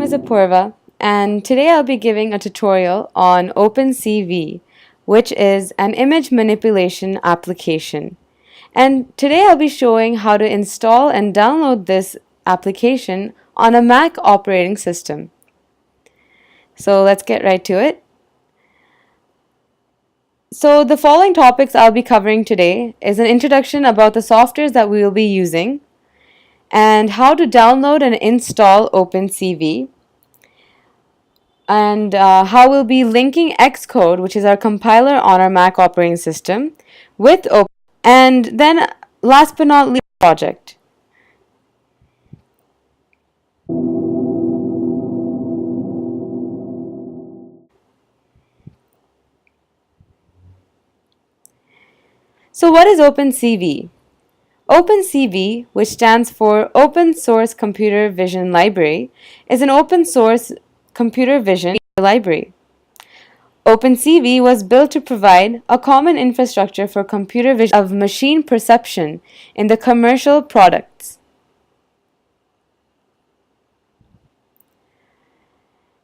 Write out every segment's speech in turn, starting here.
name is Apoorva, and today I'll be giving a tutorial on OpenCV, which is an image manipulation application. And today I'll be showing how to install and download this application on a Mac operating system. So let's get right to it. So the following topics I'll be covering today is an introduction about the softwares that we will be using, and how to download and install OpenCV, and how we'll be linking Xcode, which is our compiler on our Mac operating system, with Open, and then last but not least, project. So what is OpenCV? OpenCV, which stands for Open Source Computer Vision Library, is an open source computer vision library. OpenCV was built to provide a common infrastructure for computer vision of machine perception in the commercial products.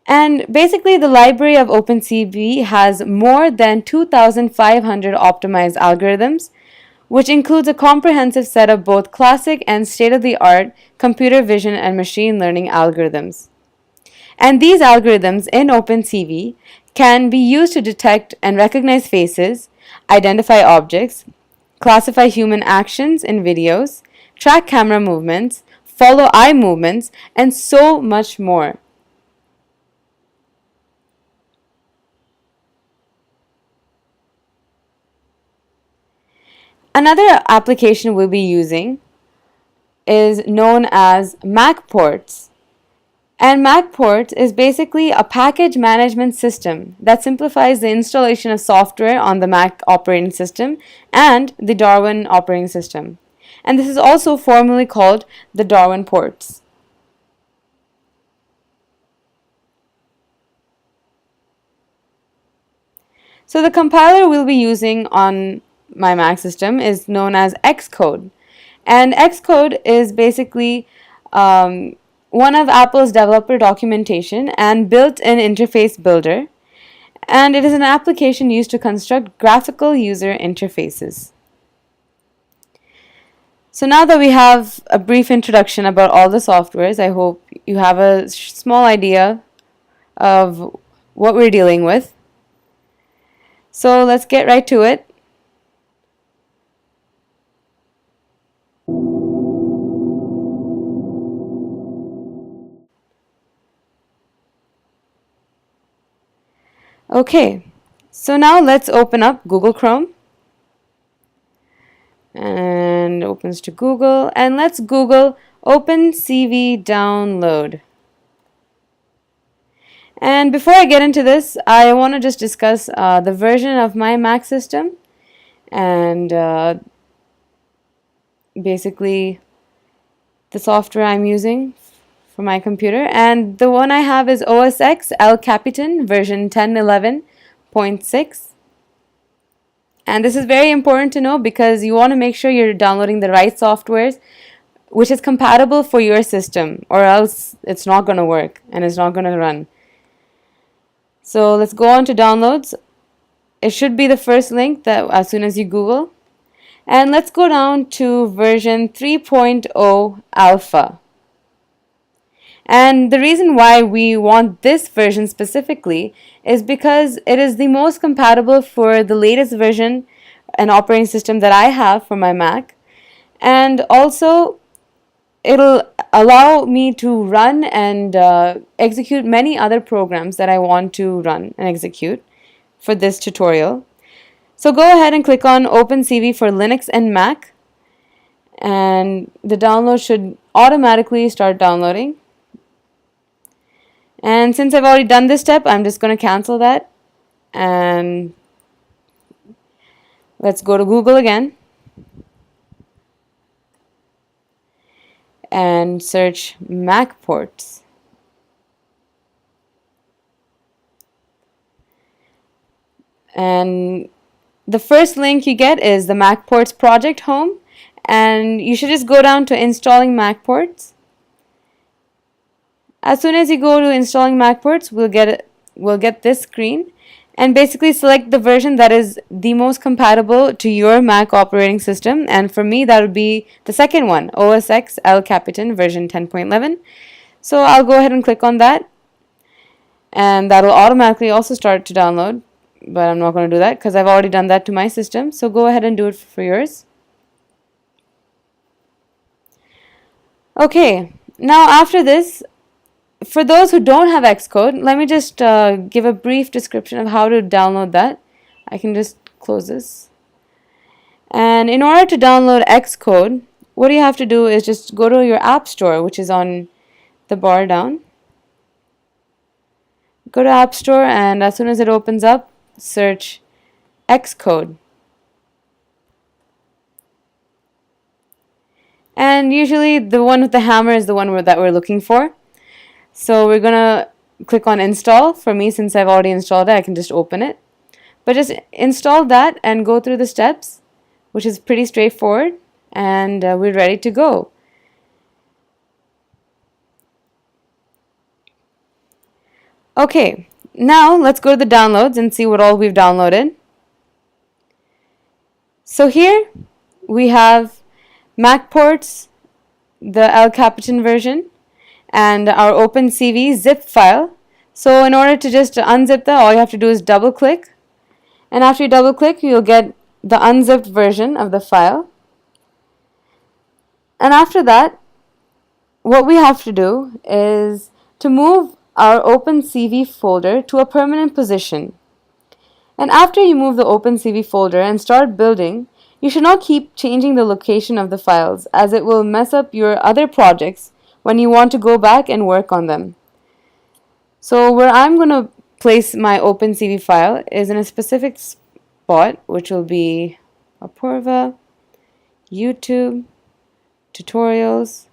And basically, the library of OpenCV has more than 2,500 optimized algorithms, which includes a comprehensive set of both classic and state-of-the-art computer vision and machine learning algorithms. And these algorithms in OpenCV can be used to detect and recognize faces, identify objects, classify human actions in videos, track camera movements, follow eye movements, and so much more. Another application we'll be using is known as MacPorts. And MacPorts is basically a package management system that simplifies the installation of software on the Mac operating system and the Darwin operating system. And this is also formally called the Darwin ports. So the compiler we'll be using on my Mac system is known as Xcode. And Xcode is basically one of Apple's developer documentation and built-in interface builder, and it is an application used to construct graphical user interfaces. So now that we have a brief introduction about all the softwares, I hope you have a small idea of what we're dealing with. So let's get right to it. Okay, so now let's open up Google Chrome, and it opens to Google, and let's Google OpenCV download. And before I get into this, I want to just discuss the version of my Mac system and basically the software I'm using for my computer. And the one I have is OS X El Capitan version 10.11.6. And this is very important to know because you want to make sure you're downloading the right softwares which is compatible for your system, or else it's not going to work and it's not going to run. So let's go on to downloads. It should be the first link that as soon as you Google. And let's go down to version 3.0 alpha. And the reason why we want this version specifically is because it is the most compatible for the latest version and operating system that I have for my Mac. And also, it'll allow me to run and execute many other programs that I want to run and execute for this tutorial. So go ahead and click on OpenCV for Linux and Mac, and the download should automatically start downloading. And since I've already done this step, I'm just going to cancel that, and let's go to Google again and search MacPorts. And the first link you get is the MacPorts project home, and you should just go down to installing MacPorts. As soon as you go to installing MacPorts, we'll get this screen, and basically select the version that is the most compatible to your Mac operating system. And for me, that would be the second one, OS X El Capitan version 10.11. So I'll go ahead and click on that, and that'll automatically also start to download, but I'm not going to do that because I've already done that to my system. So go ahead and do it for yours. Okay, now after this, for those who don't have Xcode, let me just give a brief description of how to download that. I can just close this. And in order to download Xcode, what you have to do is just go to your App Store, which is on the bar down. Go to App Store, and as soon as it opens up, search Xcode. And usually the one with the hammer is the one that we're looking for. So we're going to click on install. For me, since I've already installed it, I can just open it. But just install that and go through the steps, which is pretty straightforward, and we're ready to go. Okay, now let's go to the downloads and see what all we've downloaded. So here we have MacPorts, the El Capitan version, and our OpenCV zip file. So in order to just unzip that, all you have to do is double click, and after you double click, you'll get the unzipped version of the file. And after that, what we have to do is to move our OpenCV folder to a permanent position. And after you move the OpenCV folder and start building, you should not keep changing the location of the files, as it will mess up your other projects when you want to go back and work on them. So where I'm going to place my OpenCV file is in a specific spot, which will be Apoorva, YouTube, Tutorials,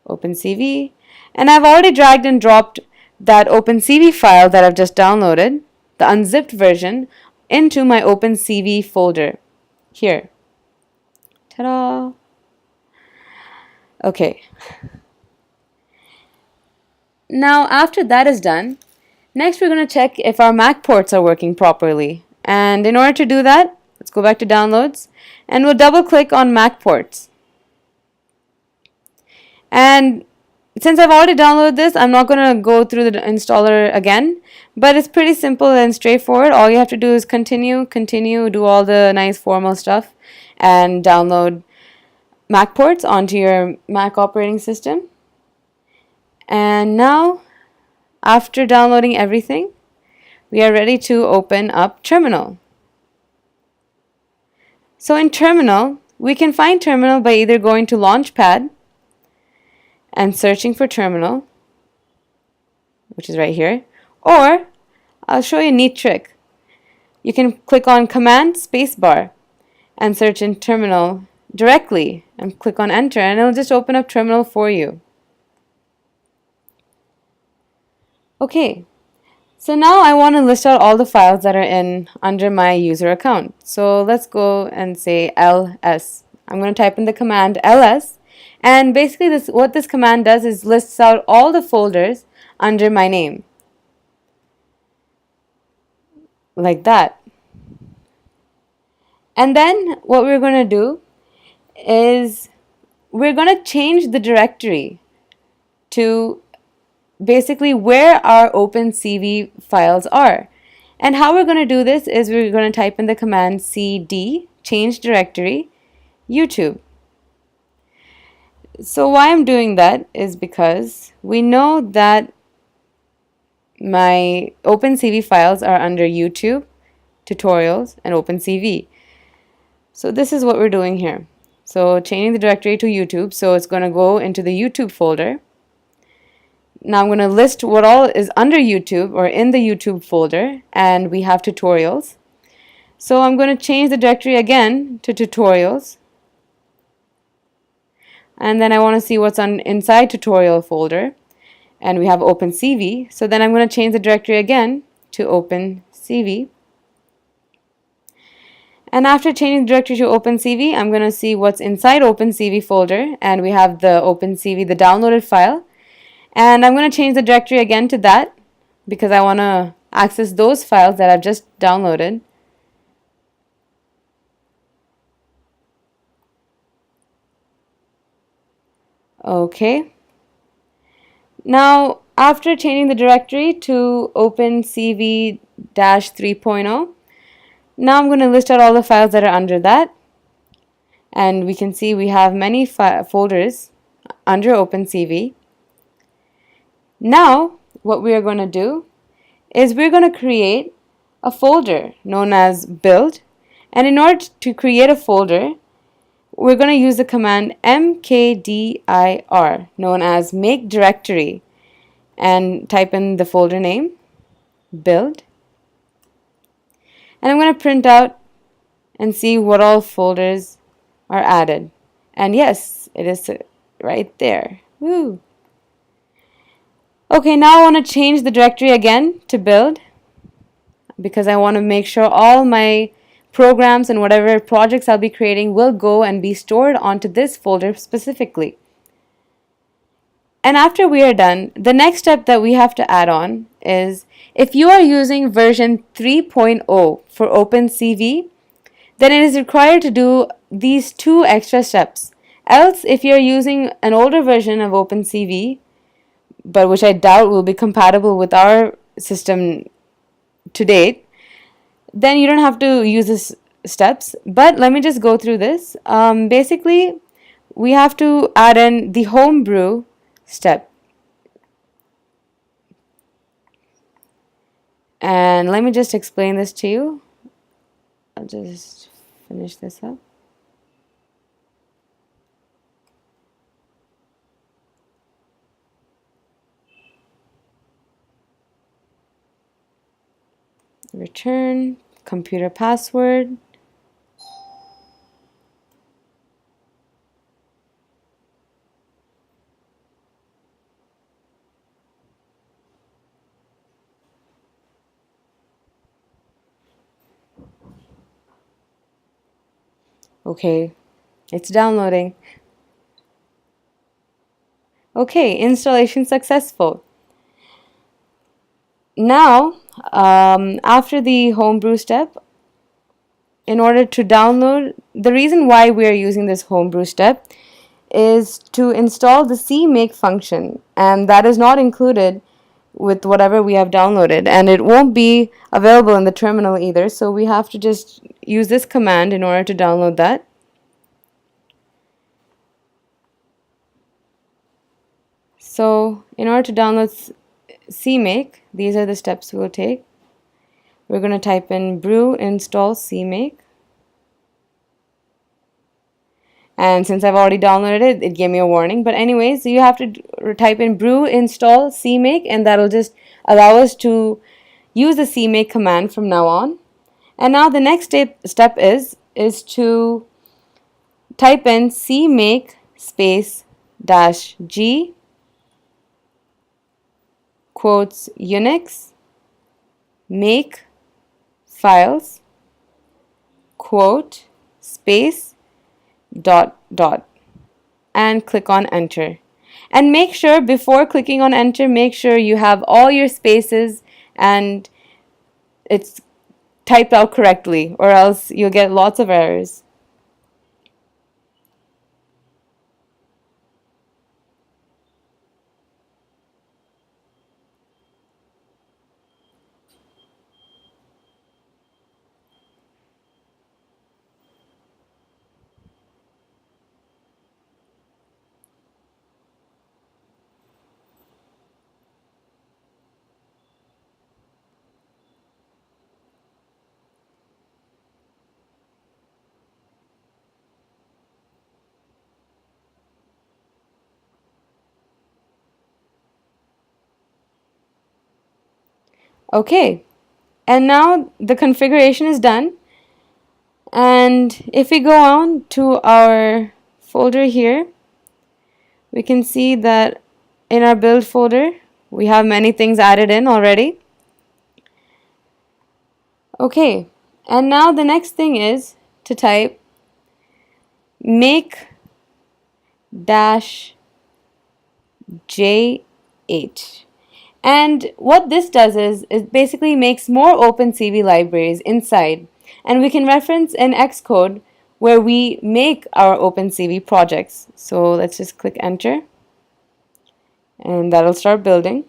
OpenCV, and I've already dragged and dropped that OpenCV file that I've just downloaded, the unzipped version, into my OpenCV folder here. Ta-da! Okay. Now after that is done, next we're going to check if our Mac ports are working properly. And in order to do that, let's go back to downloads, and we'll double click on Mac ports. And since I've already downloaded this, I'm not going to go through the installer again, but it's pretty simple and straightforward. All you have to do is continue, do all the nice formal stuff, and download Mac ports onto your Mac operating system. And now, after downloading everything, we are ready to open up Terminal. So in Terminal, we can find Terminal by either going to Launchpad and searching for Terminal, which is right here, or I'll show you a neat trick. You can click on Command Spacebar and search in Terminal directly and click on Enter, and it'll just open up Terminal for you. Okay, so now I want to list out all the files that are in under my user account. So let's go and say ls. I'm going to type in the command ls, and basically what this command does is lists out all the folders under my name, like that. And then what we're going to do is we're going to change the directory to basically where our OpenCV files are. And how we're going to do this is we're going to type in the command cd, change directory, YouTube. So why I'm doing that is because we know that my OpenCV files are under YouTube, Tutorials, and OpenCV. So this is what we're doing here. So changing the directory to YouTube, so it's going to go into the YouTube folder. Now I'm going to list what all is under YouTube or in the YouTube folder, and we have Tutorials. So I'm going to change the directory again to Tutorials, and then I want to see what's inside Tutorial folder, and we have OpenCV. So then I'm going to change the directory again to OpenCV. And after changing the directory to OpenCV, I'm going to see what's inside OpenCV folder, and we have the OpenCV, the downloaded file. And I'm going to change the directory again to that because I want to access those files that I've just downloaded. Okay. Now, after changing the directory to OpenCV 3.0, now I'm going to list out all the files that are under that. And we can see we have many folders under OpenCV. Now, what we are going to do is we're going to create a folder known as build. And in order to create a folder, we're going to use the command mkdir, known as make directory, and type in the folder name, build. And I'm going to print out and see what all folders are added. And yes, it is right there. Woo! Okay, now I want to change the directory again to build because I want to make sure all my programs and whatever projects I'll be creating will go and be stored onto this folder specifically. And after we are done, the next step that we have to add on is if you are using version 3.0 for OpenCV, then it is required to do these two extra steps. Else, if you're using an older version of OpenCV, but which I doubt will be compatible with our system to date, then you don't have to use these steps. But let me just go through this. Basically, we have to add in the homebrew step. And let me just explain this to you. I'll just finish this up. Return computer password. Okay, it's downloading. Okay, installation successful. Now, after the homebrew step, in order to download, the reason why we are using this homebrew step is to install the CMake function, and that is not included with whatever we have downloaded, and it won't be available in the terminal either, so we have to just use this command in order to download that. So in order to download CMake, these are the steps we'll take. We're going to type in brew install CMake. And since I've already downloaded it, it gave me a warning. But anyways, you have to type in brew install CMake, and that'll just allow us to use the CMake command from now on. And now the next step is to type in CMake space -g quotes Unix make files quote space dot and click on enter. And make sure before clicking on enter, make sure you have all your spaces and it's typed out correctly, or else you'll get lots of errors. Okay, and now the configuration is done. And if we go on to our folder here, we can see that in our build folder, we have many things added in already. Okay, and now the next thing is to type make -j And what this does is it basically makes more OpenCV libraries inside, and we can reference in Xcode where we make our OpenCV projects. So let's just click enter, and that'll start building.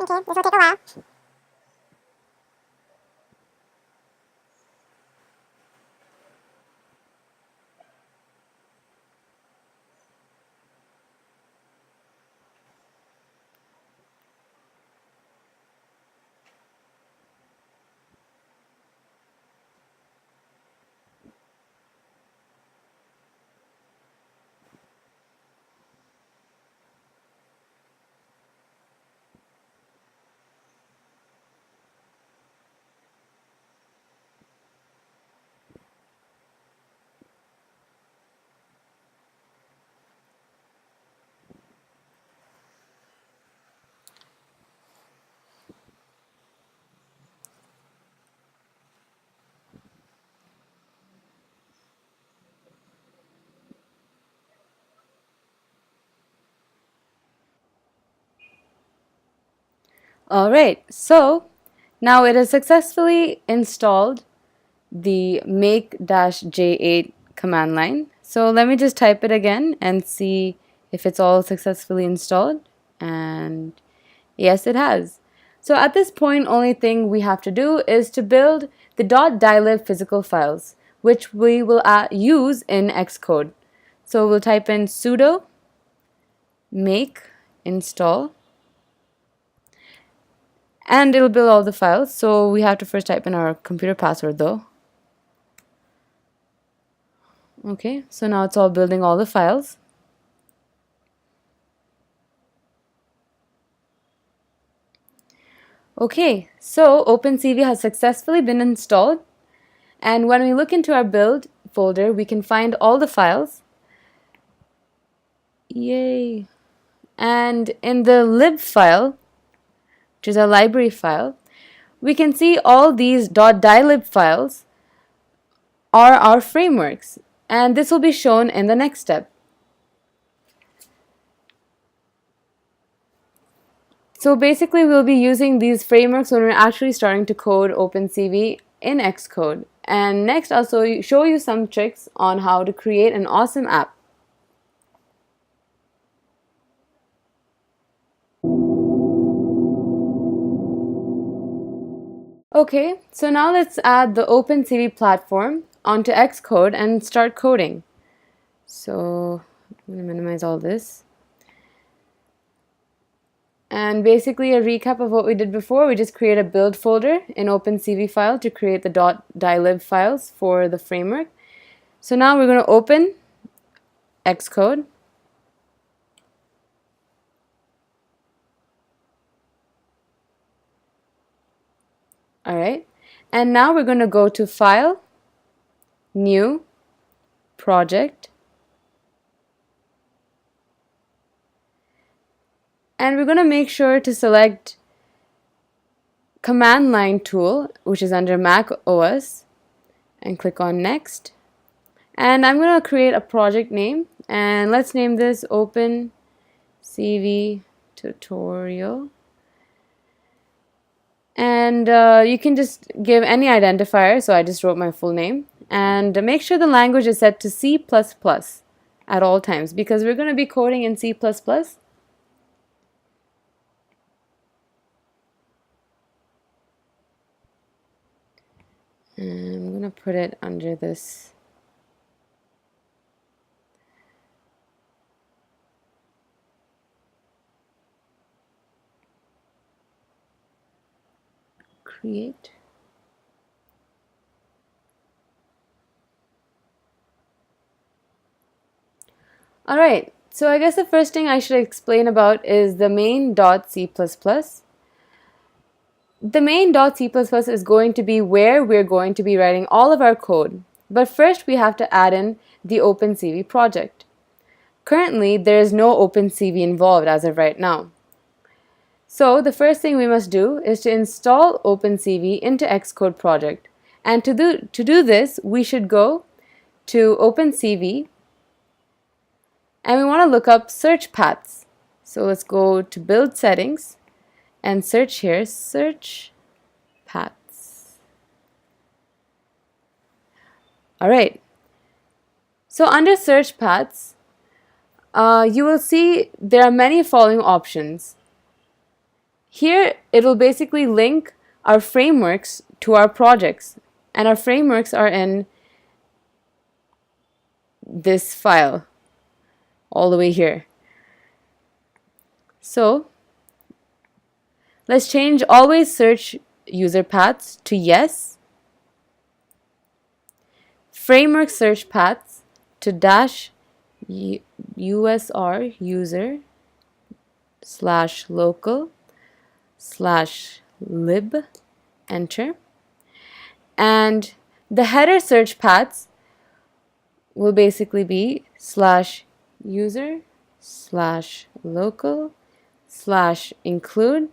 Okay, this will take a while. Alright, so now it has successfully installed the make-j8 command line. So let me just type it again and see if it's all successfully installed. And yes, it has. So at this point, only thing we have to do is to build the .dylib physical files, which we will use in Xcode. So we'll type in sudo make install, and it'll build all the files. So we have to first type in our computer password though. Okay, so now it's all building all the files. Okay, so OpenCV has successfully been installed, and when we look into our build folder, we can find all the files. Yay! And in the lib file, which is our library file, we can see all these .dylib files are our frameworks, and this will be shown in the next step. So basically, we'll be using these frameworks when we're actually starting to code OpenCV in Xcode. And next, I'll show you some tricks on how to create an awesome app. Okay, so now let's add the OpenCV platform onto Xcode and start coding. So I'm going to minimize all this. And basically a recap of what we did before, we just create a build folder in OpenCV file to create the .dylib files for the framework. So now we're going to open Xcode. Alright, and now we're going to go to File, New, Project, and we're going to make sure to select Command Line Tool, which is under Mac OS, and click on Next. And I'm going to create a project name, and let's name this OpenCV Tutorial. And you can just give any identifier, so I just wrote my full name. And make sure the language is set to C++ at all times, because we're going to be coding in C++. And I'm going to put it under this. Create. Alright, so I guess the first thing I should explain about is the main.c++. The main.c++ is going to be where we're going to be writing all of our code. But first we have to add in the OpenCV project. Currently, there is no OpenCV involved as of right now. So the first thing we must do is to install OpenCV into Xcode project. And to do this, we should go to OpenCV and we want to look up search paths. So let's go to build settings and search here, search paths. Alright, so under search paths, you will see there are many following options. Here, it will basically link our frameworks to our projects, and our frameworks are in this file, all the way here. So, let's change always search user paths to yes, framework search paths to dash usr user /local /lib, enter. And the header search paths will basically be /user /local /include.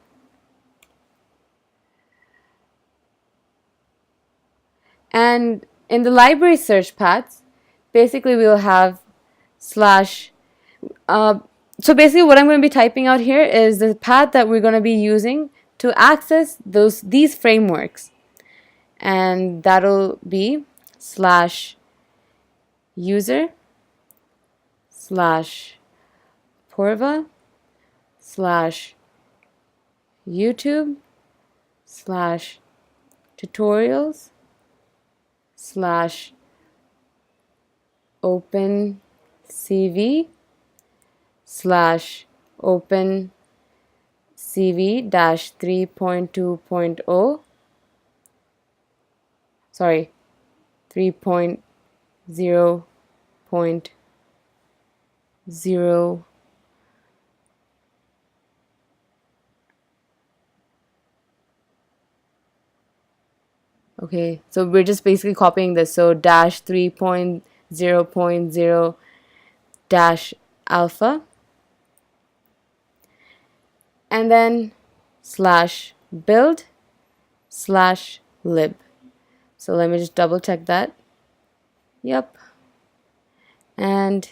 And in the library search paths, basically we will have so basically what I'm going to be typing out here is the path that we're going to be using to access these frameworks. And that'll be /user /Apoorva /YouTube /tutorials /OpenCV /OpenCV-3.2.0, sorry, 3.0.0. Okay, so we're just basically copying this. So -3.0.0 -alpha, and then /build /lib. So let me just double check that. Yep. And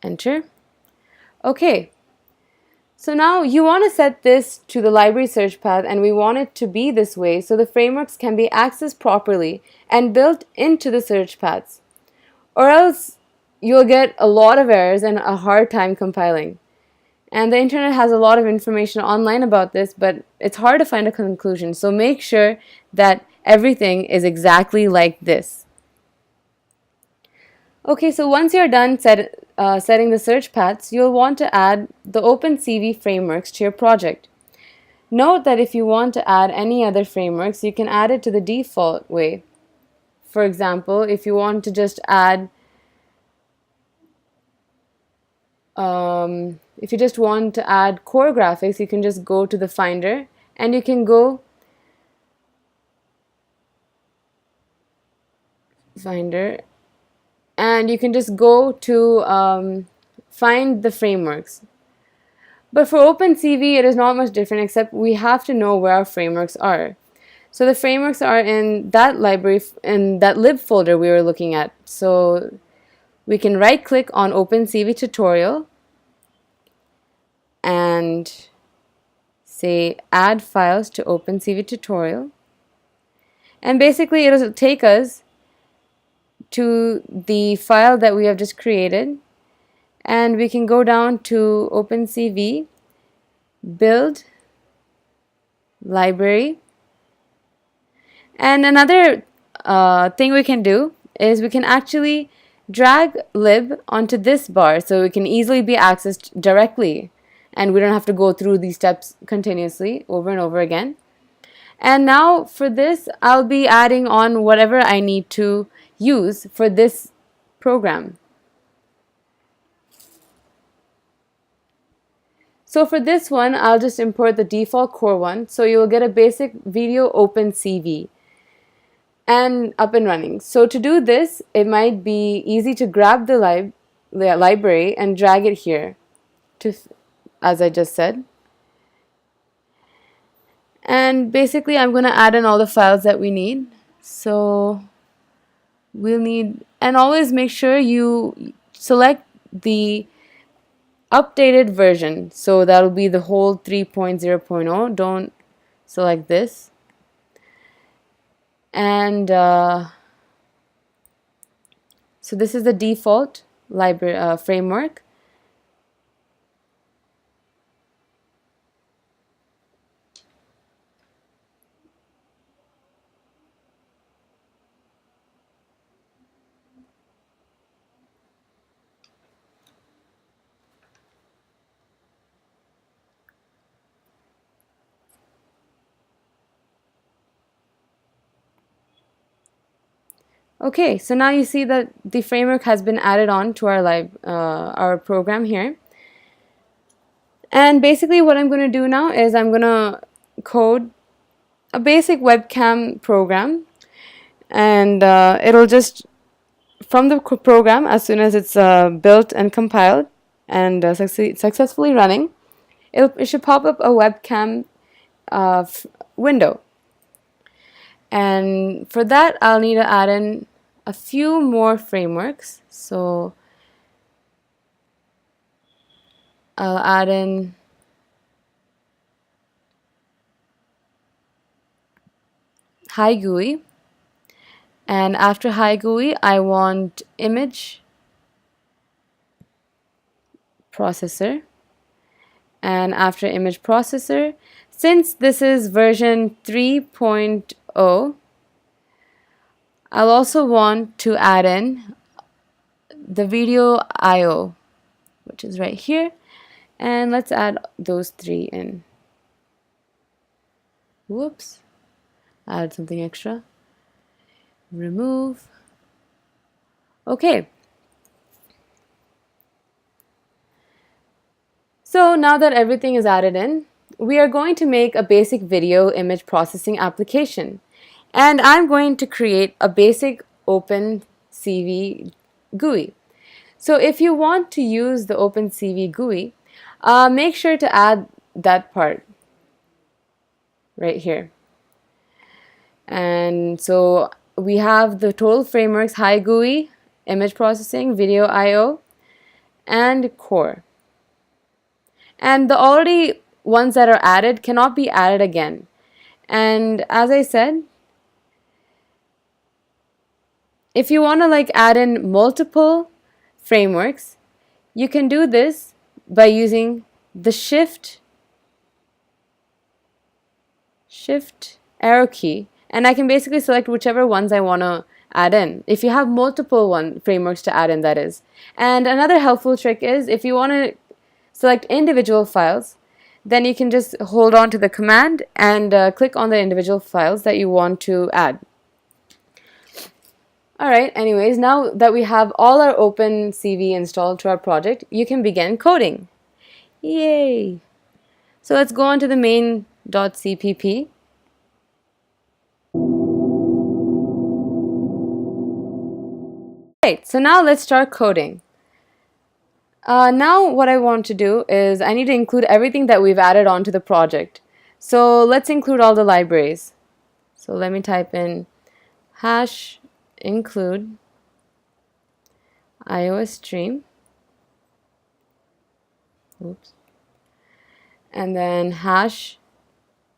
enter. Okay. So now you want to set this to the library search path, and we want it to be this way so the frameworks can be accessed properly and built into the search paths. Or else you'll get a lot of errors and a hard time compiling. And the internet has a lot of information online about this, but it's hard to find a conclusion. So make sure that everything is exactly like this. Okay, so once you're done setting the search paths, you'll want to add the OpenCV frameworks to your project. Note that if you want to add any other frameworks, you can add it to the default way. For example, if you want to just add if you just want to add core graphics, you can just go to the Finder and you can go Finder and you can just go to find the frameworks. But for OpenCV, it is not much different, except we have to know where our frameworks are. So the frameworks are in that library, in that lib folder we were looking at. So we can right click on OpenCV tutorial and say add files to OpenCV tutorial, and basically it'll take us to the file that we have just created, and we can go down to OpenCV, build, library. And another thing we can do is we can actually drag lib onto this bar so it can easily be accessed directly, and we don't have to go through these steps continuously over and over again. And now for this, I'll be adding on whatever I need to use for this program. So for this one, I'll just import the default core one. So you'll get a basic video OpenCV and up and running. So to do this, it might be easy to grab the library and drag it here, as I just said. And basically, I'm going to add in all the files that we need. So we'll need, and always make sure you select the updated version. So that'll be the whole 3.0.0. Don't select this. And so this is the default library framework. Okay, so now you see that the framework has been added on to our program here. And basically what I'm going to do now is I'm going to code a basic webcam program, and it'll just, from the program, as soon as it's built and compiled and successfully running, it should pop up a webcam window. And for that, I'll need to add in a few more frameworks. So I'll add in HiGUI, and after HiGUI, I want image processor, and after image processor, since this is version 3.0, I'll also want to add in the video IO, which is right here, and let's add those three in. Whoops, add something extra. Remove. Okay. So now that everything is added in, we are going to make a basic video image processing application. And I'm going to create a basic OpenCV GUI. So if you want to use the OpenCV GUI, make sure to add that part right here. And so we have the total frameworks: HiGUI, image processing, video IO, and core. And the already ones that are added cannot be added again. And as I said, if you want to add in multiple frameworks, you can do this by using the shift arrow key, and I can basically select whichever ones I want to add in. If you have multiple frameworks to add in, that is. And another helpful trick is if you want to select individual files, then you can just hold on to the command and click on the individual files that you want to add. Alright, anyways, now that we have all our OpenCV installed to our project, you can begin coding. Yay! So let's go on to the main.cpp. Right, so now let's start coding. Now what I want to do is I need to include everything that we've added onto the project. So let's include all the libraries. So let me type in hash include iOS stream, oops, and then hash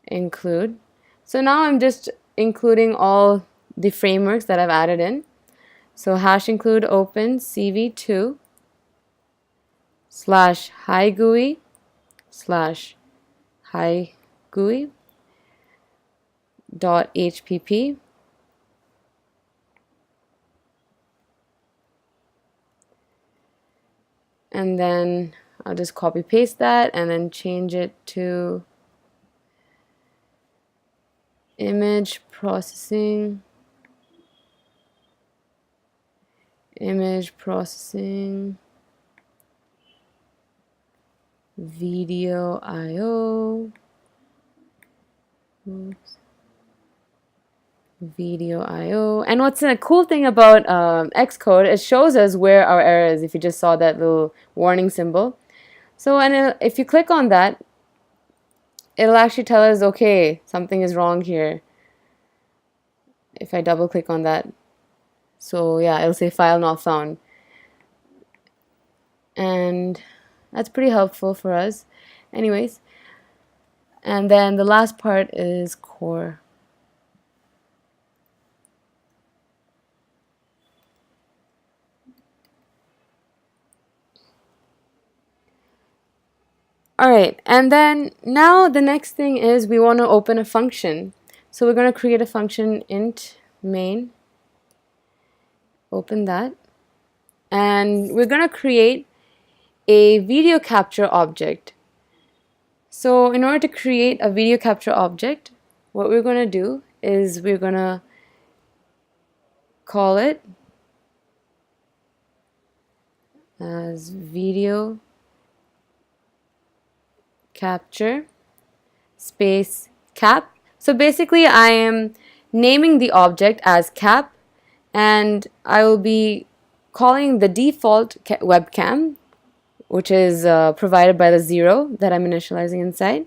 include. So now I'm just including all the frameworks that I've added in. So hash include OpenCV2 slash hi GUI slash hi GUI dot HPP, and then I'll just copy paste that and then change it to image processing video IO. Oops. Video IO. And what's a cool thing about Xcode, it shows us where our error is if you just saw that little warning symbol. So if you click on that, it'll actually tell us, okay, something is wrong here. If I double click on that. So yeah, it'll say file not found. And that's pretty helpful for us. Anyways, and then the last part is core. Alright, and then now the next thing is we want to open a function. So we're going to create a function int main. Open that. And we're going to create a video capture object. So in order to create a video capture object, what we're going to do is we're going to call it as video capture space cap. So basically I am naming the object as cap, and I will be calling the default webcam, which is provided by the 0 that I'm initializing inside.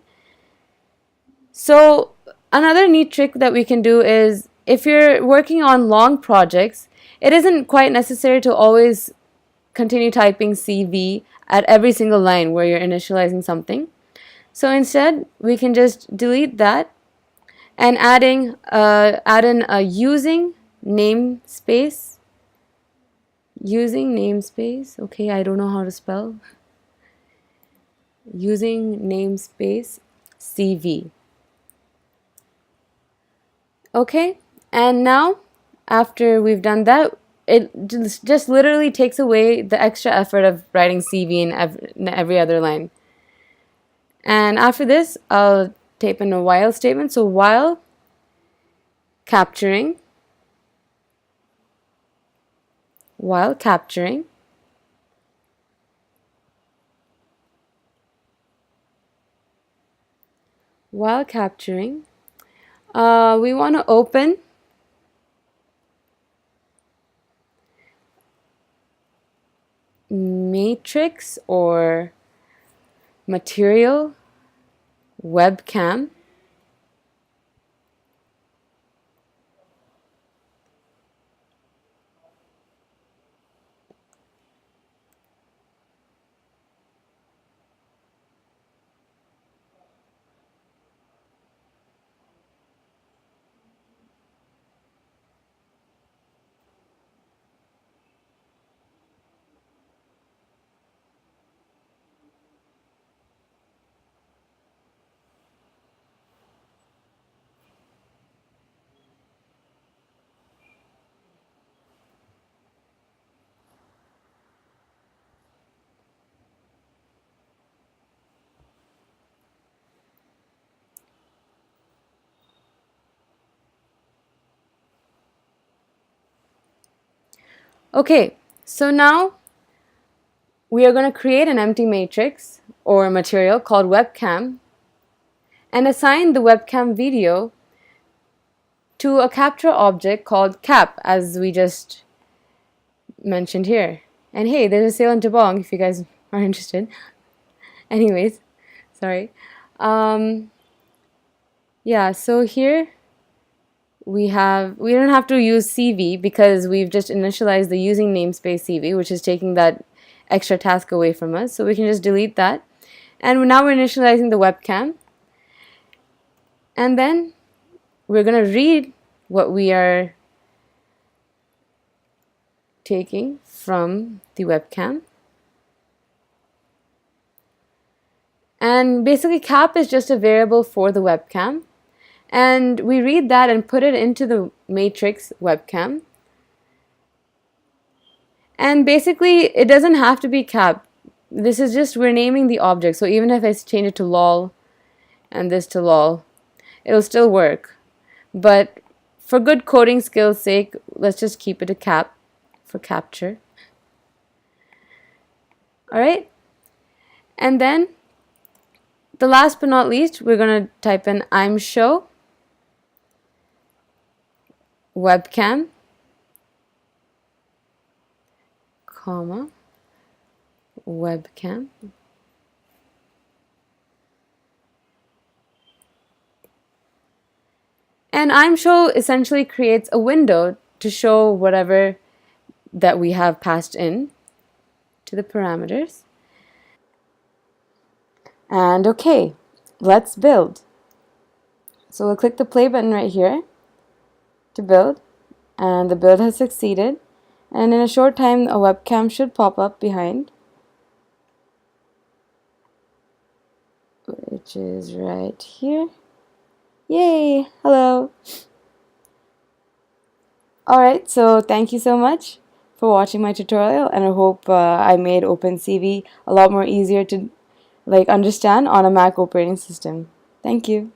So another neat trick that we can do is if you're working on long projects, it isn't quite necessary to always continue typing CV at every single line where you're initializing something. So instead, we can just delete that and add in a using namespace. Okay, I don't know how to spell. Using namespace CV. Okay, and now after we've done that, it just literally takes away the extra effort of writing CV in every other line. And after this, I'll type in a while statement. So while capturing, we want to open matrix or material webcam Okay, so now we are going to create an empty matrix or material called webcam and assign the webcam video to a capture object called cap, as we just mentioned here. And hey, there's a sale in Tabong if you guys are interested. Anyways, sorry. Yeah, so here we don't have to use CV because we've just initialized the using namespace CV, which is taking that extra task away from us. So we can just delete that. And now we're initializing the webcam. And then we're going to read what we are taking from the webcam. And basically cap is just a variable for the webcam. And we read that and put it into the matrix webcam. And basically it doesn't have to be cap. This is just, we're naming the object. So even if I change it to lol and this to lol, it'll still work. But for good coding skills sake, let's just keep it a cap for capture. Alright? And then the last but not least, we're going to type in I'm show webcam, comma, webcam. And I'm show essentially creates a window to show whatever that we have passed in to the parameters. And okay, let's build. So we'll click the play button right here to build, and the build has succeeded. And in a short time, a webcam should pop up behind, which is right here. Yay! Hello! Alright, so thank you so much for watching my tutorial, and I hope I made OpenCV a lot more easier to understand on a Mac operating system. Thank you.